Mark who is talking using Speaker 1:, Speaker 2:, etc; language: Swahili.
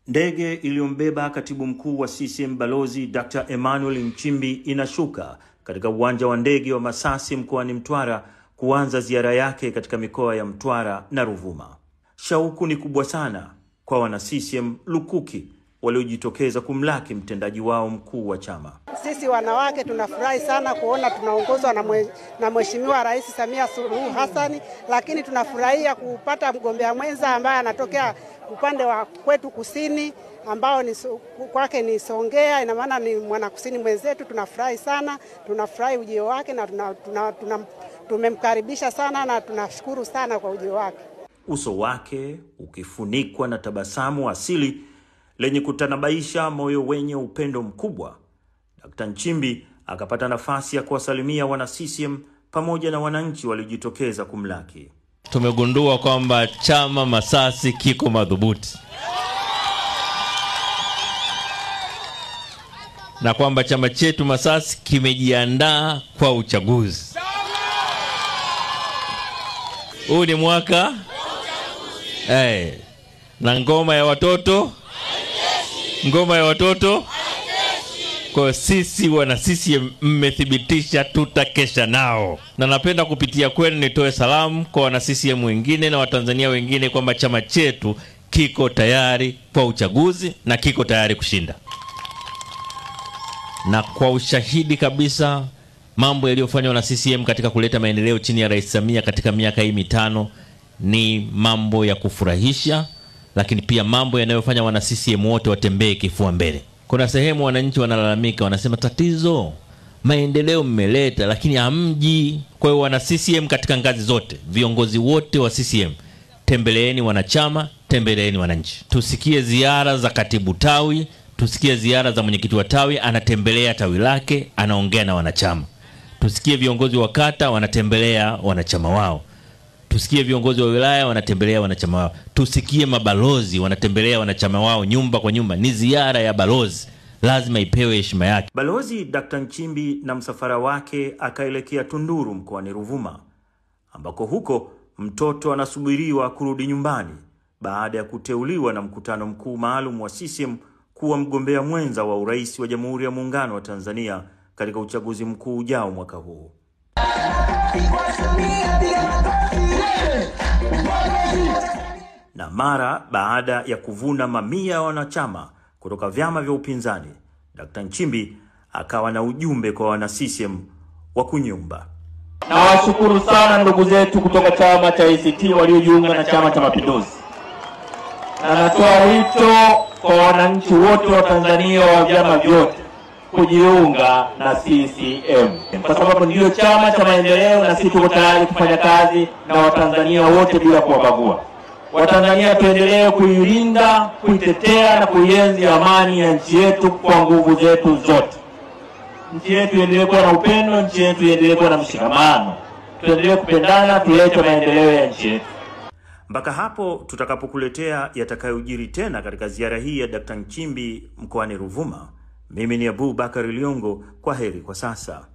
Speaker 1: Ndege iliyombeba katibu mkuu wa CCM Balozi Dr. Emmanuel Nchimbi inashuka katika uwanja wa ndege wa Masasi mkoani Mtwara kuanza ziara yake katika mikoa ya Mtwara na Ruvuma. Shauku ni kubwa sana kwa wana CCM lukuki waliojitokeza kumlaki mtendaji wao mkuu wa chama.
Speaker 2: Sisi wanawake tunafurahi sana kuona tunaongozwa na Mheshimiwa Rais Samia Suluhu Hassan, lakini tunafurahia kupata mgombea mwenza ambaye anatokea upande wa kwetu kusini ambao ni kwake ni Songea, ina maana ni mwana kusini mwenzetu. Tunafurahi sana, tunafurahi ujio wake na tumemkaribisha sana na tunashukuru sana kwa ujio wake.
Speaker 1: Uso wake ukifunikwa na tabasamu asili lenye kutanabaisha moyo wenye upendo mkubwa, Dr. Nchimbi akapata nafasi ya kuwasalimia wana CCM pamoja na wananchi waliojitokeza kumlaki.
Speaker 3: Tumegundua kwamba chama Masasi kiko madhubuti na kwamba chama chetu Masasi kimejiandaa kwa uchaguzi. Huu ni mwaka na ngoma ya watoto kwa sisi wana CCM mmethibitisha tutakesha nao. Na napenda kupitia kwenu nitoe salamu kwa wana CCM wengine na Watanzania wengine kwamba chama chetu kiko tayari kwa uchaguzi na kiko tayari kushinda. Na kwa ushahidi kabisa mambo yaliyofanywa na CCM katika kuleta maendeleo chini ya Rais Samia katika miaka hii mitano ni mambo ya kufurahisha, lakini pia mambo yanayofanya wana CCM wote watembee kifua mbele. Kuna sehemu wananchi wanalalamika, wanasema tatizo maendeleo mmeleta lakini hamji. Kwa hiyo wana CCM katika ngazi zote, viongozi wote wa CCM, tembeleeni wanachama, tembeleeni wananchi. Tusikie ziara za katibu tawi, tusikie ziara za mwenyekiti wa tawi anatembelea tawi lake, anaongea na wanachama. Tusikie viongozi wa kata wanatembelea wanachama wao. Tusikie viongozi wa wilaya wanatembelea wanachama wao. Tusikie mabalozi wanatembelea wanachama wao nyumba kwa nyumba. Ni ziara ya balozi, lazima ipewe heshima yake.
Speaker 1: Balozi Dr. Nchimbi na msafara wake akaelekea Tunduru mkoani Ruvuma, ambako huko mtoto anasubiriwa kurudi nyumbani baada ya kuteuliwa na mkutano mkuu maalum wa CCM kuwa mgombea mwenza wa urais wa Jamhuri ya Muungano wa Tanzania katika uchaguzi mkuu ujao mwaka huu. Na mara baada ya kuvuna mamia ya wanachama kutoka vyama vya upinzani, Dr. Nchimbi akawa na ujumbe kwa wana CCM wa kunyumba.
Speaker 4: Nawashukuru sana ndugu zetu kutoka chama cha ACT waliojiunga na Chama cha Mapinduzi. Na natoa wito kwa wananchi wote wa Tanzania wa vyama vyote kujiunga na CCM, kwa sababu ndio chama cha maendeleo na sisi tuko tayari kufanya kazi na Watanzania wote bila kuwabagua. Watanzania tuendelee kuilinda, kuitetea na kuienzi amani ya nchi yetu kwa nguvu zetu zote. Nchi yetu iendelee kuwa na upendo, nchi yetu iendelee kuwa na mshikamano. Tuendelee kupendana, tulete maendeleo ya nchi yetu.
Speaker 1: Mpaka hapo tutakapokuletea yatakayojiri tena katika ziara hii ya Dr. Nchimbi mkoani Ruvuma. Mimi ni Abubakar Liongo, kwa heri kwa sasa.